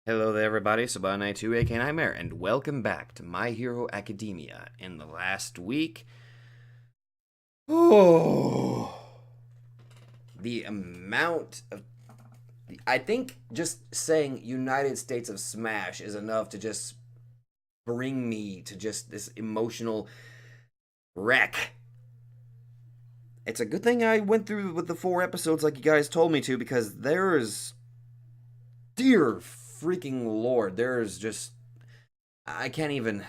Hello there everybody, Sabanai2 aka Nightmare, and welcome back to My Hero Academia. In the last week, oh, the amount of... I think just saying United States of Smash is enough to just bring me to just this emotional wreck. It's a good thing I went through with the 4 episodes like you guys told me to, because there's... Dear freaking lord, there's just... I can't even...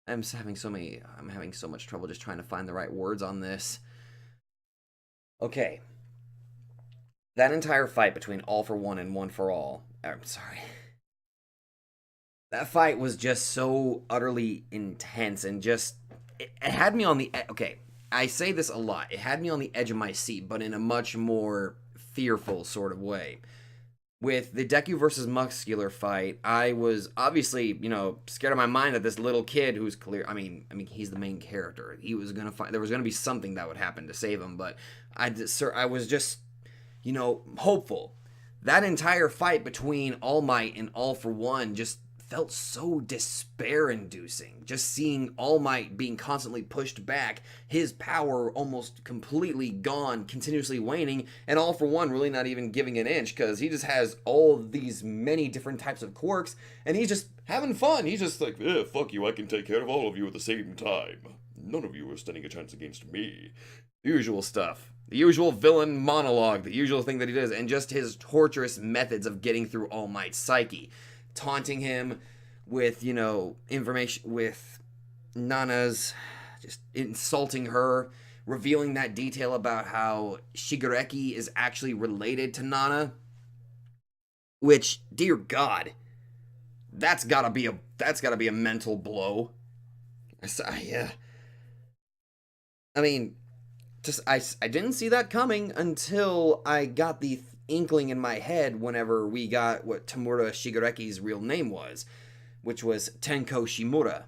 I'm having so much trouble just trying to find the right words on this. Okay. That entire fight between All for One and One for All. I'm sorry. That fight was just so utterly intense and just... It had me on the... Okay, I say this a lot. It had me on the edge of my seat, but in a much more fearful sort of way. With the Deku versus Muscular fight, I was obviously, scared of my mind that this little kid who's clear. I mean, he's the main character. He was gonna find there was gonna be something that would happen to save him, but I was just, hopeful. That entire fight between All Might and All for One just felt so despair-inducing. Just seeing All Might being constantly pushed back, his power almost completely gone, continuously waning, and All for One really not even giving an inch, because he just has all these many different types of quirks, and he's just having fun. He's just like, fuck you, I can take care of all of you at the same time. None of you are standing a chance against me. The usual stuff. The usual villain monologue, the usual thing that he does, and just his torturous methods of getting through All Might's psyche. Taunting him with, information, with Nana's, just insulting her, revealing that detail about how Shigareki is actually related to Nana, which, dear God, that's gotta be a mental blow. Yeah. I mean, I didn't see that coming until I got the inkling in my head whenever we got what Tamura Shigareki's real name was, which was Tenko Shimura.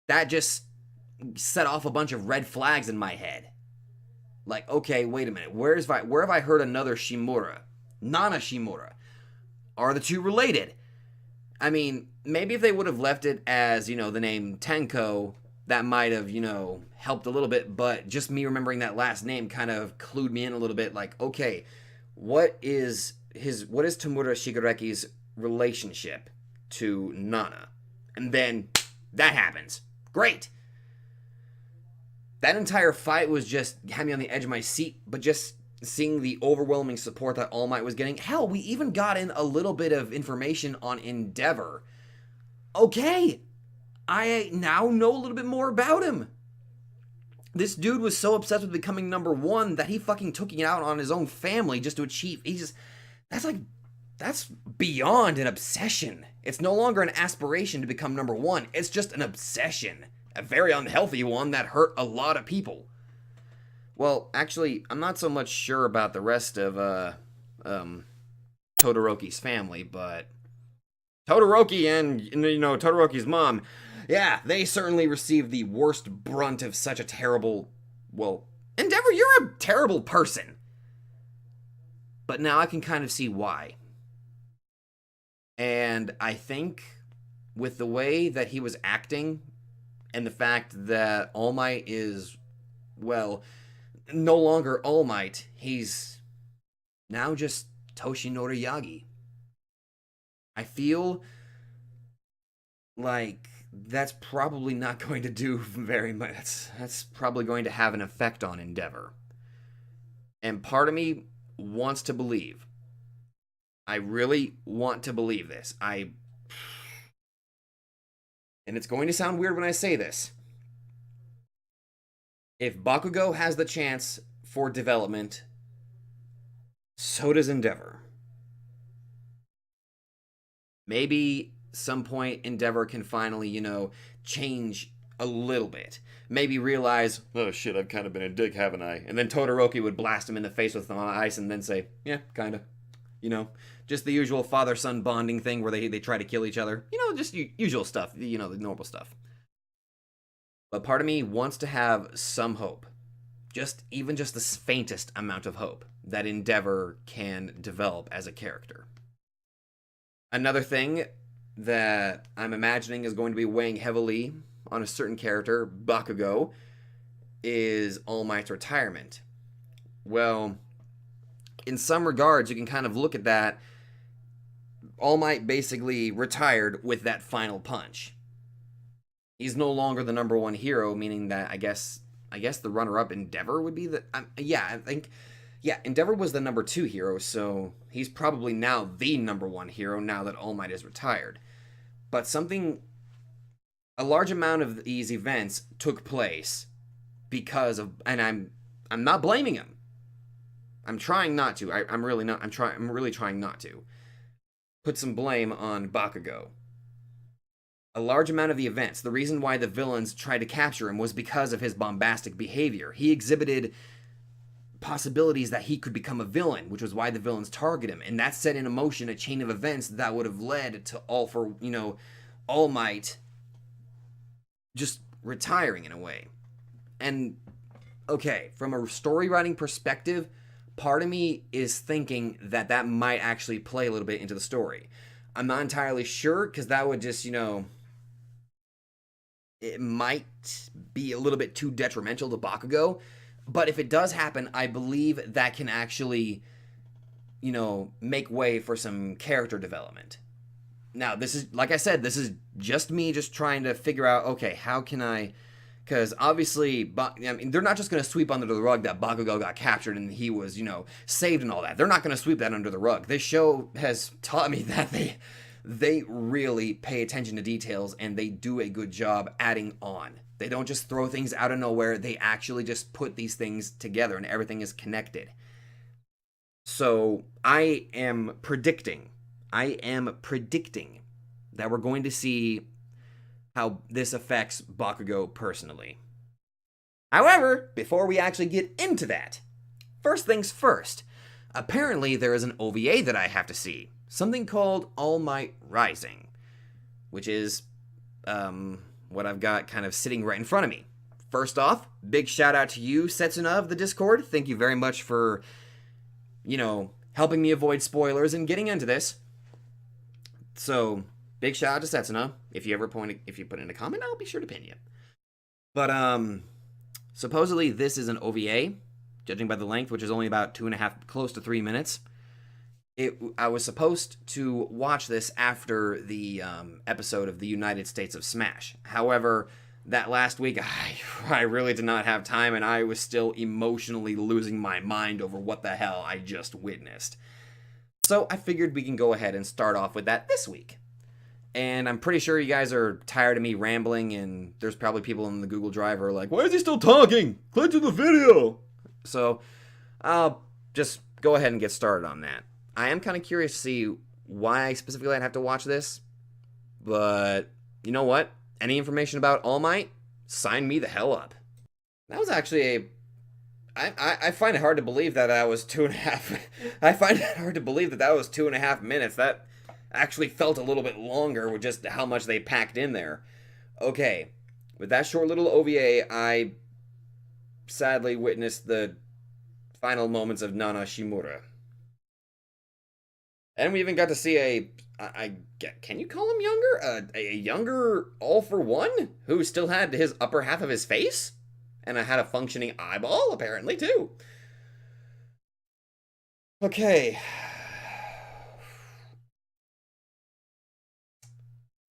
That just set off a bunch of red flags in my head. Like, okay, wait a minute. Where have I heard another Shimura? Nana Shimura. Are the two related? I mean, maybe if they would have left it as, the name Tenko, that might have, helped a little bit, but just me remembering that last name kind of clued me in a little bit, like, okay, what is Tamura Shigareki's relationship to Nana? And then that happens. Great. That entire fight was just had me on the edge of my seat, but just seeing the overwhelming support that All Might was getting. Hell, we even got in a little bit of information on Endeavor. Okay, I now know a little bit more about him. This dude was so obsessed with becoming #1 that he fucking took it out on his own family just to achieve. That's beyond an obsession. It's no longer an aspiration to become #1. It's just an obsession. A very unhealthy one that hurt a lot of people. Well, actually, I'm not so much sure about the rest of Todoroki's family, but Todoroki and, Todoroki's mom, yeah, they certainly received the worst brunt of such a terrible... Well, Endeavor, you're a terrible person. But now I can kind of see why. And I think with the way that he was acting, and the fact that All Might is, well, no longer All Might, he's now just Toshinori Yagi. I feel like that's probably not going to do very much. That's probably going to have an effect on Endeavor. And part of me wants to believe. I really want to believe this. And it's going to sound weird when I say this. If Bakugo has the chance for development, so does Endeavor. Maybe some point Endeavor can finally, change a little bit. Maybe realize, oh shit, I've kind of been a dick, haven't I? And then Todoroki would blast him in the face with some ice and then say, yeah, kind of. Just the usual father-son bonding thing where they try to kill each other. Just usual stuff, the normal stuff. But part of me wants to have some hope. Even just the faintest amount of hope that Endeavor can develop as a character. Another thing that I'm imagining is going to be weighing heavily on a certain character, Bakugo, is All Might's retirement. Well, in some regards, you can kind of look at that. All Might basically retired with that final punch. He's no longer the number one hero, meaning that I guess the runner-up Endeavor would be the Endeavor was the number 2 hero, so he's probably now the number 1 hero now that All Might is retired. But a large amount of these events took place because of, and I'm not blaming him. I'm trying not to. I'm really not. I'm really trying not to put some blame on Bakugo. A large amount of the events, the reason why the villains tried to capture him was because of his bombastic behavior. He exhibited possibilities that he could become a villain, which was why the villains target him, and that set in motion a chain of events that would have led to All Might just retiring in a way. And okay, from a story writing perspective, part of me is thinking that might actually play a little bit into the story. I'm not entirely sure, because that would just, it might be a little bit too detrimental to Bakugo. But if it does happen, I believe that can actually, make way for some character development. Now, this is, like I said, this is just me just trying to figure out, okay, how can I... Because obviously, they're not just going to sweep under the rug that Bakugo got captured and he was, saved and all that. They're not going to sweep that under the rug. This show has taught me that they really pay attention to details and they do a good job adding on. They don't just throw things out of nowhere. They actually just put these things together and everything is connected. So I am predicting that we're going to see how this affects Bakugo personally. However, before we actually get into that, first things first, apparently there is an OVA that I have to see. Something called All Might Rising, which is what I've got kind of sitting right in front of me. First off, big shout out to you, Setsuna of the Discord. Thank you very much for, helping me avoid spoilers and getting into this. So, big shout out to Setsuna. If you put in a comment, I'll be sure to pin you. But, supposedly this is an OVA, judging by the length, which is only about 2.5, close to 3 minutes. I was supposed to watch this after the episode of the United States of Smash. However, that last week, I really did not have time, and I was still emotionally losing my mind over what the hell I just witnessed. So I figured we can go ahead and start off with that this week. And I'm pretty sure you guys are tired of me rambling, and there's probably people in the Google Drive who are like, why is he still talking? Click to the video! So I'll just go ahead and get started on that. I am kind of curious to see why specifically I'd have to watch this, but you know what? Any information about All Might? Sign me the hell up. That was actually I find it hard to believe that was 2.5... I find it hard to believe that was 2.5 minutes. That actually felt a little bit longer with just how much they packed in there. Okay, with that short little OVA, I sadly witnessed the final moments of Nana Shimura. And we even got to see can you call him younger? A younger All for One who still had his upper half of his face? And I had a functioning eyeball, apparently, too. Okay.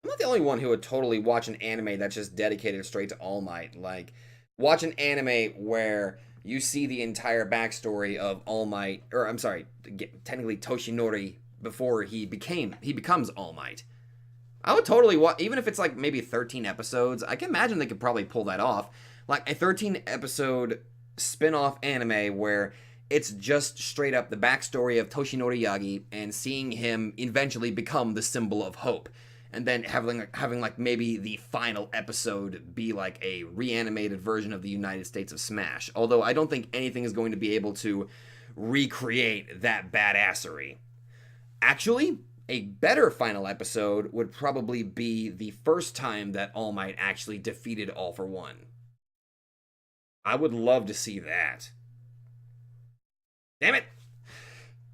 I'm not the only one who would totally watch an anime that's just dedicated straight to All Might. Like, watch an anime where you see the entire backstory of All Might, or I'm sorry, technically Toshinori, before he becomes All Might. I would totally watch, even if it's like maybe 13 episodes, I can imagine they could probably pull that off. Like a 13 episode spin-off anime where it's just straight up the backstory of Toshinori Yagi and seeing him eventually become the symbol of hope. And then having like maybe the final episode be like a reanimated version of the United States of Smash. Although I don't think anything is going to be able to recreate that badassery. Actually, a better final episode would probably be the first time that All Might actually defeated All for One. I would love to see that. Damn it!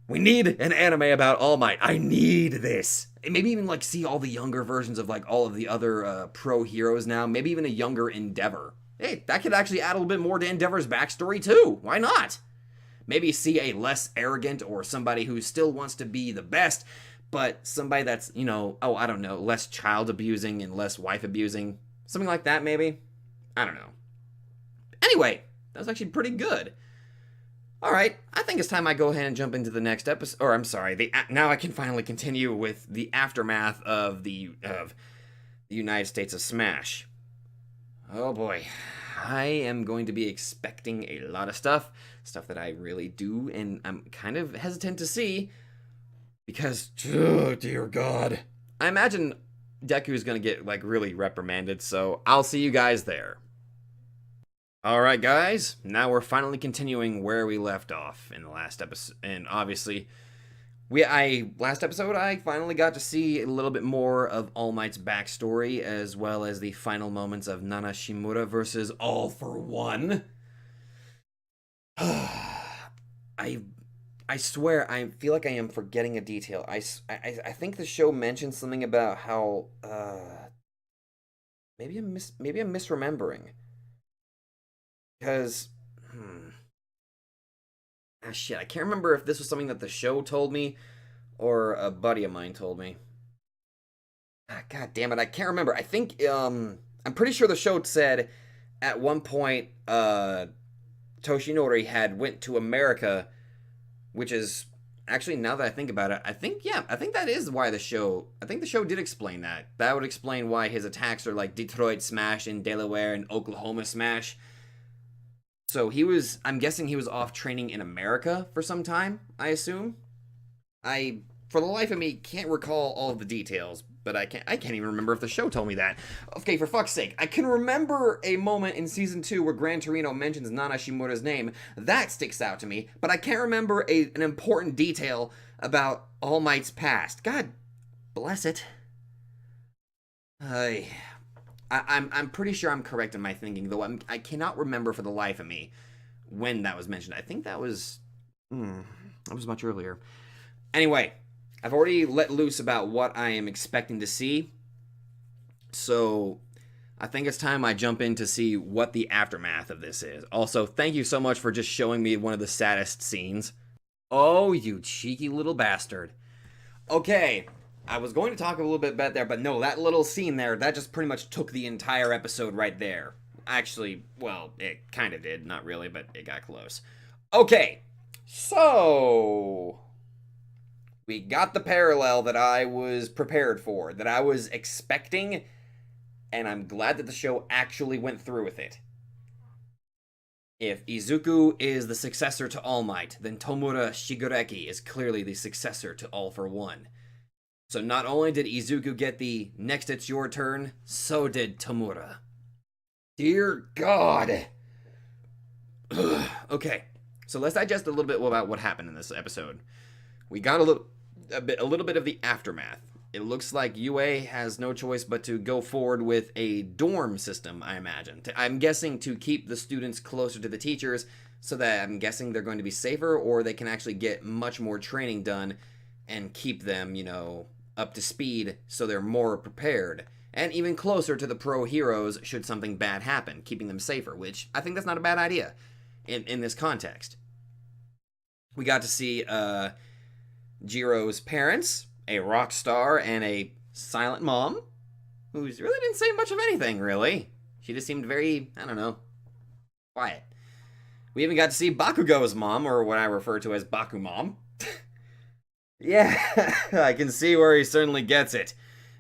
We need an anime about All Might. I need this. And maybe even like see all the younger versions of like all of the other pro heroes now. Maybe even a younger Endeavor. Hey, that could actually add a little bit more to Endeavor's backstory too. Why not? Maybe see a less arrogant or somebody who still wants to be the best, but somebody that's, you know, oh, I don't know, less child abusing and less wife abusing. Something like that, maybe? I don't know. Anyway, that was actually pretty good. Alright, I think it's time I go ahead and jump into the next episode. Or, I'm sorry, now I can finally continue with the aftermath of the United States of Smash. Oh boy. I am going to be expecting a lot of stuff that I really do, and I'm kind of hesitant to see, because, oh dear God. I imagine Deku is going to get, like, really reprimanded, so I'll see you guys there. Alright guys, now we're finally continuing where we left off in the last episode, and obviously, last episode I finally got to see a little bit more of All Might's backstory, as well as the final moments of Nana Shimura versus All for One. I swear, I feel like I am forgetting a detail. I think the show mentioned something about how, maybe I'm misremembering. Because, shit, I can't remember if this was something that the show told me or a buddy of mine told me. God damn it, I can't remember. I think, I'm pretty sure the show said at one point, Toshinori had went to America, which is, actually, now that I think about it, I think that is why the show did explain that. That would explain why his attacks are like Detroit Smash and Delaware and Oklahoma Smash. So I'm guessing he was off training in America for some time, I assume. For the life of me, can't recall all of the details, but I can't even remember if the show told me that. Okay, for fuck's sake, I can remember a moment in Season 2 where Gran Torino mentions Nana Shimura's name. That sticks out to me, but I can't remember an important detail about All Might's past. God bless it. I'm pretty sure I'm correct in my thinking, though I cannot remember for the life of me when that was mentioned. I think that was much earlier. Anyway, I've already let loose about what I am expecting to see, so I think it's time I jump in to see what the aftermath of this is. Also, thank you so much for just showing me one of the saddest scenes. Oh, you cheeky little bastard. Okay, I was going to talk a little bit about there, but no, that little scene there, that just pretty much took the entire episode right there. Actually, well, it kind of did. Not really, but it got close. Okay, so we got the parallel that I was prepared for, that I was expecting, and I'm glad that the show actually went through with it. If Izuku is the successor to All Might, then Tomura Shigureki is clearly the successor to All for One. So not only did Izuku get the next it's your turn, so did Tomura. Dear God. Okay, so let's digest a little bit about what happened in this episode. We got a little bit of the aftermath. It looks like UA has no choice but to go forward with a dorm system, I imagine. I'm guessing to keep the students closer to the teachers, so that I'm guessing they're going to be safer, or they can actually get much more training done and keep them, you know, up to speed so they're more prepared. And even closer to the pro heroes should something bad happen, keeping them safer, which I think that's not a bad idea in this context. We got to see Jiro's parents, a rock star and a silent mom, who really didn't say much of anything, really. She just seemed very, I don't know, quiet. We even got to see Bakugo's mom, or what I refer to as Baku Mom. Yeah, I can see where he certainly gets it.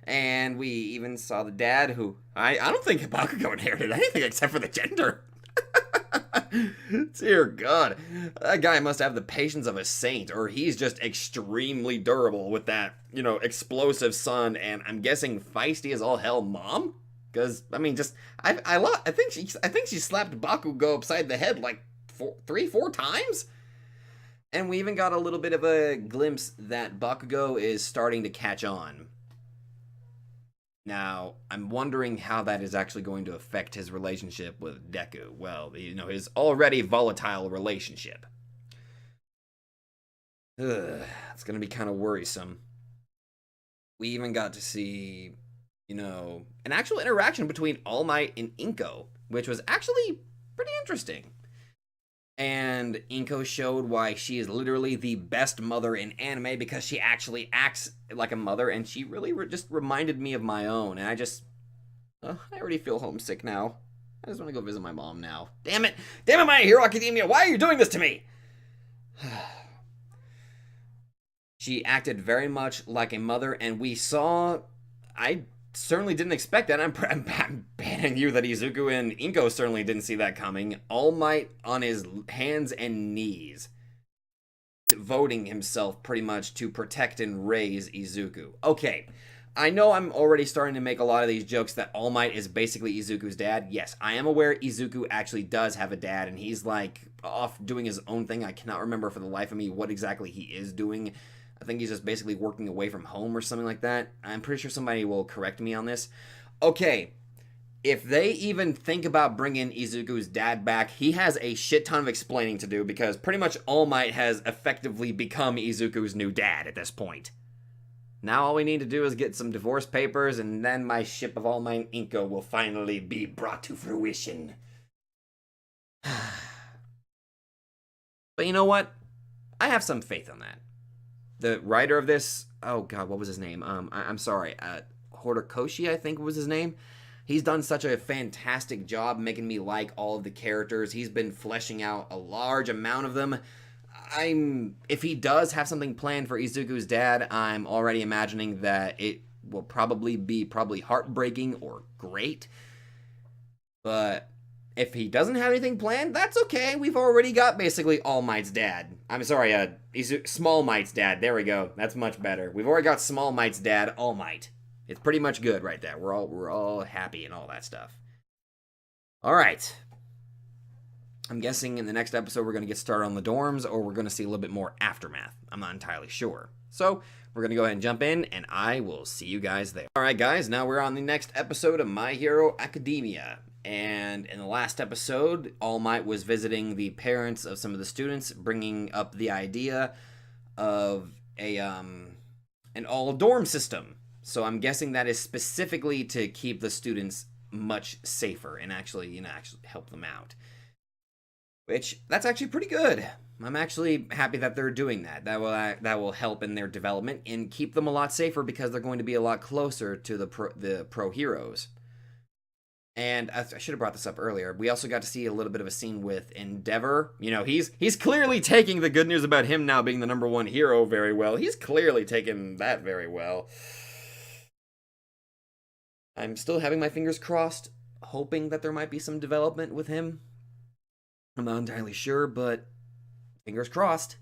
And we even saw the dad, who I don't think Bakugo inherited anything except for the gender. Dear God, that guy must have the patience of a saint, or he's just extremely durable with that, you know, explosive son, and I'm guessing feisty as all hell mom. Because I mean, just I think she slapped Bakugo upside the head like 3-4 times. And we even got a little bit of a glimpse that Bakugo is starting to catch on. Now, I'm wondering how that is actually going to affect his relationship with Deku. Well, you know, his already volatile relationship. Ugh, it's gonna be kind of worrisome. We even got to see, an actual interaction between All Might and Inko, which was actually pretty interesting. And Inko showed why she is literally the best mother in anime because she actually acts like a mother, and she really just reminded me of my own. And I already feel homesick now. I just want to go visit my mom now. Damn it! Damn it, My Hero Academia! Why are you doing this to me? She acted very much like a mother, and we saw. I certainly didn't expect that. I'm banning you that Izuku and Inko certainly didn't see that coming. All Might on his hands and knees, devoting himself pretty much to protect and raise Izuku. Okay, I know I'm already starting to make a lot of these jokes that All Might is basically Izuku's dad. Yes, I am aware Izuku actually does have a dad, and he's like off doing his own thing. I cannot remember for the life of me what exactly he is doing. I think he's just basically working away from home or something like that. I'm pretty sure somebody will correct me on this. Okay, if they even think about bringing Izuku's dad back, he has a shit ton of explaining to do because pretty much All Might has effectively become Izuku's new dad at this point. Now all we need to do is get some divorce papers, and then my ship of All Might and Inko will finally be brought to fruition. But you know what? I have some faith in that. The writer of this, oh god, what was his name? I'm sorry, Horikoshi, I think was his name. He's done such a fantastic job making me like all of the characters. He's been fleshing out a large amount of them. If he does have something planned for Izuku's dad, I'm already imagining that it will probably be heartbreaking or great. But if he doesn't have anything planned, that's okay. We've already got basically All Might's dad. I'm sorry, Small Might's dad. There we go. That's much better. We've already got Small Might's dad, All Might. It's pretty much good right there. We're all happy and all that stuff. All right. I'm guessing in the next episode we're going to get started on the dorms, or we're going to see a little bit more aftermath. I'm not entirely sure. So we're going to go ahead and jump in, and I will see you guys there. All right, guys. Now we're on the next episode of My Hero Academia. And in the last episode, All Might was visiting the parents of some of the students, bringing up the idea of an all dorm system. So I'm guessing that is specifically to keep the students much safer and actually help them out. Which that's actually pretty good. I'm actually happy that they're doing that. That will help in their development and keep them a lot safer because they're going to be a lot closer to the pro heroes. And I should have brought this up earlier. We also got to see a little bit of a scene with Endeavor. He's clearly taking the good news about him now being the #1 hero very well. He's clearly taken that very well. I'm still having my fingers crossed, hoping that there might be some development with him. I'm not entirely sure, but fingers crossed.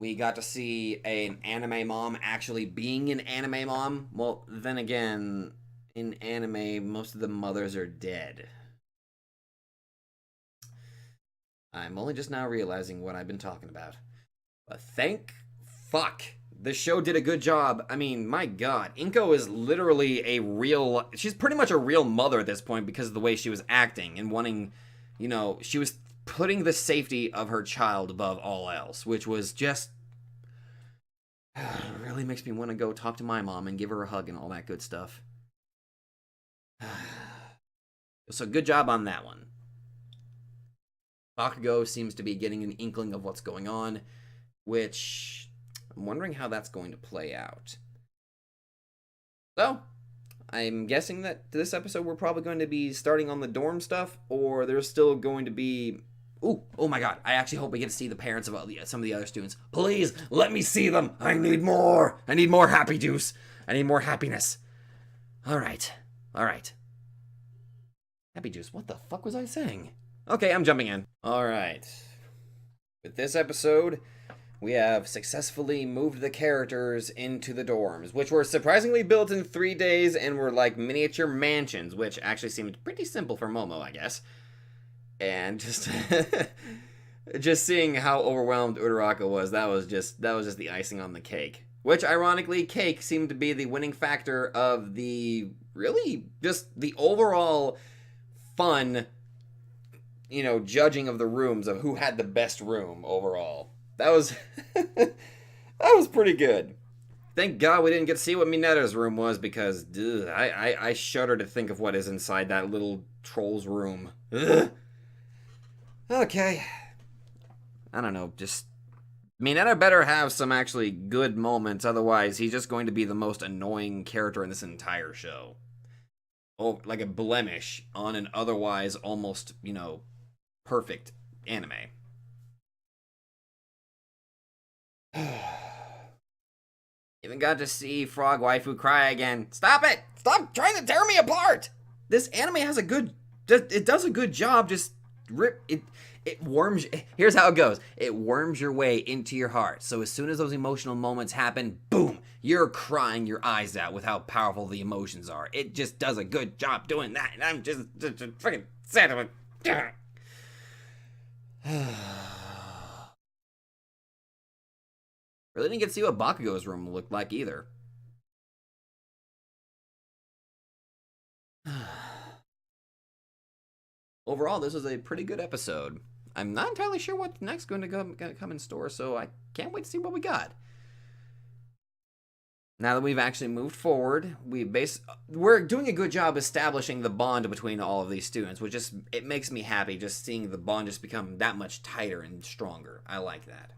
We got to see an anime mom actually being an anime mom. Well, then again, in anime, most of the mothers are dead. I'm only just now realizing what I've been talking about. But thank fuck. The show did a good job. I mean, my god. Inko is literally she's pretty much a real mother at this point because of the way she was acting and wanting, she was putting the safety of her child above all else, which was just really makes me want to go talk to my mom and give her a hug and all that good stuff. So good job on that one. Bakugo seems to be getting an inkling of what's going on, which I'm wondering how that's going to play out. So, I'm guessing that this episode we're probably going to be starting on the dorm stuff, or there's still going to be... Oh my god, I actually hope we get to see the parents of some of the other students. Please, let me see them! I need more! I need more happy juice! I need more happiness! Alright. Happy juice, what the fuck was I saying? Okay, I'm jumping in. Alright. With this episode, we have successfully moved the characters into the dorms, which were surprisingly built in 3 days and were like miniature mansions, which actually seemed pretty simple for Momo, I guess. And just seeing how overwhelmed Uraraka was, that was just the icing on the cake. Which, ironically, cake seemed to be the winning factor of the overall fun, judging of the rooms of who had the best room overall. that was that was pretty good. Thank God we didn't get to see what Mineta's room was, because I shudder to think of what is inside that little troll's room. Ugh. Okay. I don't know, just... Mineta better have some actually good moments, otherwise he's just going to be the most annoying character in this entire show. Oh, like a blemish on an otherwise almost, you know, perfect anime. Even got to see Frog Waifu cry again. Stop it! Stop trying to tear me apart! This anime has a good... It does a good job, just rip... It worms... Here's how it goes. It worms your way into your heart. So as soon as those emotional moments happen, boom! You're crying your eyes out with how powerful the emotions are. It just does a good job doing that, and I'm just freaking sad of it. Really didn't get to see what Bakugo's room looked like either. Overall, this was a pretty good episode. I'm not entirely sure what's next going to come in store, so I can't wait to see what we got. Now that we've actually moved forward, we're doing a good job establishing the bond between all of these students, which just, it makes me happy just seeing the bond just become that much tighter and stronger. I like that.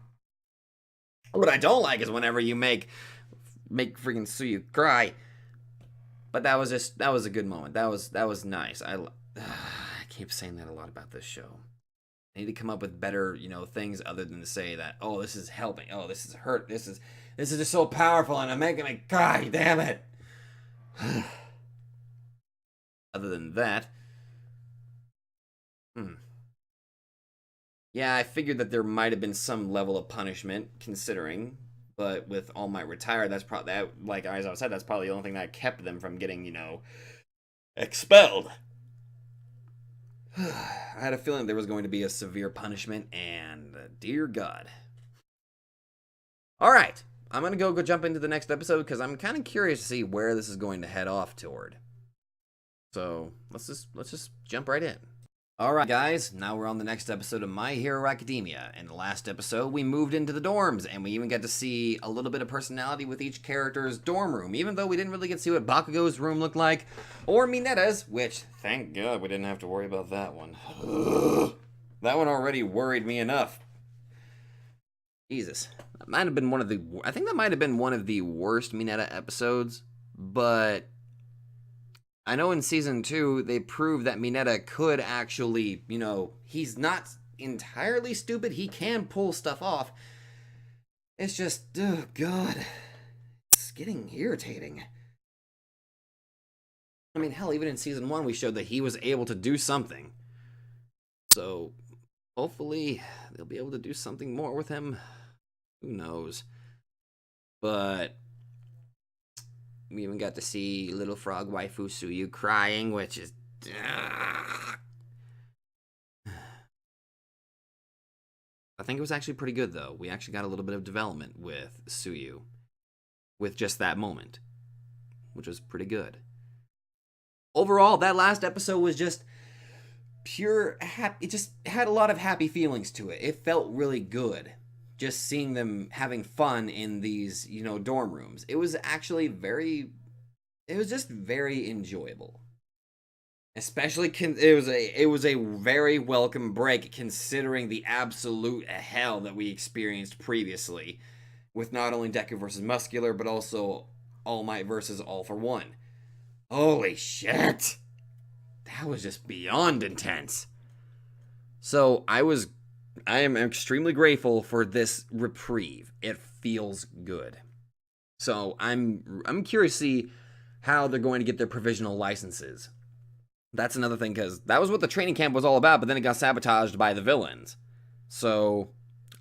What I don't like is whenever you make freaking Suyu cry. But that was a good moment. That was nice. I keep saying that a lot about this show. I need to come up with better, you know, things other than to say that, oh, this is helping. Oh, this is hurt. This is just so powerful and I'm making me cry. Damn it. Other than that, yeah, I figured that there might have been some level of punishment, considering, but with All Might retired, that's probably, that, like as I said, that's probably the only thing that kept them from getting, you know, expelled. I had a feeling there was going to be a severe punishment, and dear God. Alright, I'm going to go jump into the next episode, because I'm kind of curious to see where this is going to head off toward. So, let's just jump right in. Alright guys, now we're on the next episode of My Hero Academia. In the last episode, we moved into the dorms, and we even got to see a little bit of personality with each character's dorm room, even though we didn't really get to see what Bakugo's room looked like, or Mineta's, which, thank God, we didn't have to worry about that one. That one already worried me enough. Jesus. That might have been I think that might have been one of the worst Mineta episodes, but... I know in Season 2, they proved that Mineta could actually, you know, he's not entirely stupid. He can pull stuff off. It's just, oh God, it's getting irritating. I mean, hell, even in Season 1, we showed that he was able to do something. So, hopefully, they'll be able to do something more with him. Who knows? But... we even got to see little frog waifu Suyu crying, which is... I think it was actually pretty good, though. We actually got a little bit of development with Suyu. With just that moment. Which was pretty good. Overall, that last episode was just... pure happy. It just had a lot of happy feelings to it. It felt really good. Just seeing them having fun in these, you know, dorm rooms. It was actually it was just very enjoyable. Especially, it was a very welcome break considering the absolute hell that we experienced previously. With not only Deku versus Muscular, but also All Might versus All for One. Holy shit! That was just beyond intense. So, I am extremely grateful for this reprieve. It feels good. So I'm curious to see how they're going to get their provisional licenses. That's another thing, because that was what the training camp was all about, but then it got sabotaged by the villains. So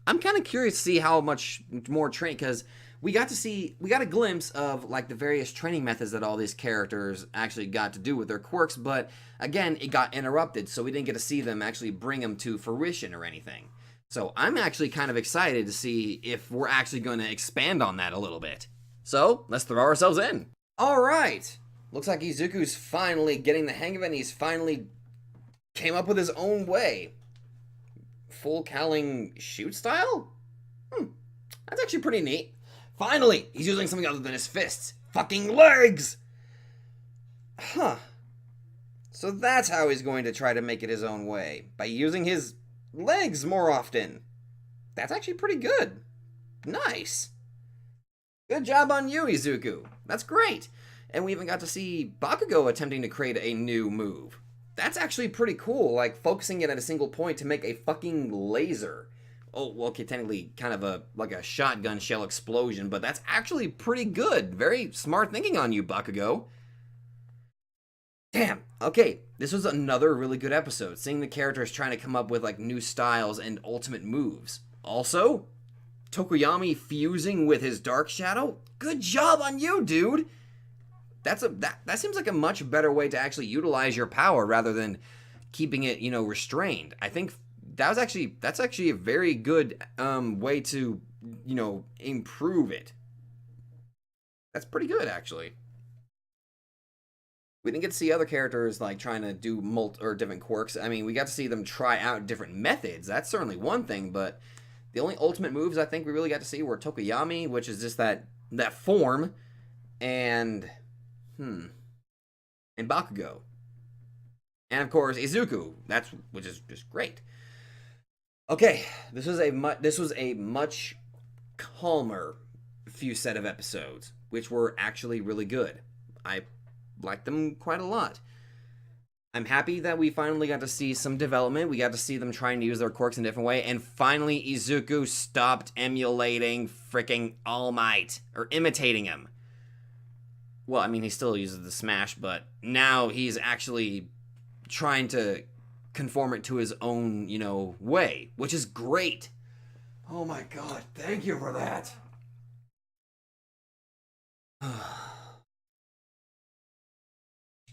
I'm kind of curious to see how much more training, because we got a glimpse of like the various training methods that all these characters actually got to do with their quirks, but again, it got interrupted, so we didn't get to see them actually bring them to fruition or anything. So I'm actually kind of excited to see if we're actually going to expand on that a little bit. So let's throw ourselves in. All right. Looks like Izuku's finally getting the hang of it, and he's finally came up with his own way. Full cowling shoot style? That's actually pretty neat. Finally, he's using something other than his fists. Fucking legs! Huh. So that's how he's going to try to make it his own way. By using his legs more often. That's actually pretty good. Nice. Good job on you, Izuku. That's great. And we even got to see Bakugo attempting to create a new move. That's actually pretty cool, like focusing it at a single point to make a fucking laser. Oh, well, okay, technically kind of like a shotgun shell explosion, but that's actually pretty good. Very smart thinking on you, Bakugo. Damn. Okay, this was another really good episode, seeing the characters trying to come up with like new styles and ultimate moves. Also, Tokoyami fusing with his Dark Shadow. Good job on you, dude. That seems like a much better way to actually utilize your power rather than keeping it, restrained. I think that's actually a very good way to, improve it. That's pretty good, actually. We didn't get to see other characters like trying to do different quirks. I mean, we got to see them try out different methods. That's certainly one thing, but the only ultimate moves I think we really got to see were Tokoyami, which is just that form, and Bakugo, and of course Izuku. Which is just great. Okay, this was a much calmer few set of episodes, which were actually really good. I liked them quite a lot. I'm happy that we finally got to see some development. We got to see them trying to use their quirks in a different way, and finally Izuku stopped emulating freaking All Might, or imitating him. Well, I mean, he still uses the smash, but now he's actually trying to conform it to his own, way, which is great. Oh my god, thank you for that.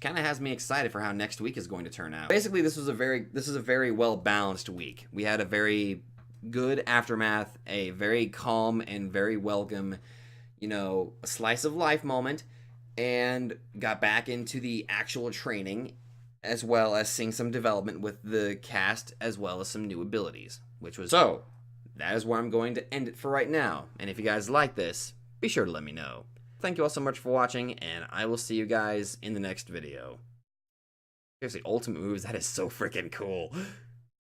Kind of has me excited for how next week is going to turn out. Basically, this is a very well balanced week. We had a very good aftermath, a very calm and very welcome, a slice of life moment, and got back into the actual training, as well as seeing some development with the cast, as well as some new abilities, so that is where I'm going to end it for right now. And if you guys like this, be sure to let me know. Thank you all so much for watching, and I will see you guys in the next video. Seriously, ultimate moves, that is so freaking cool.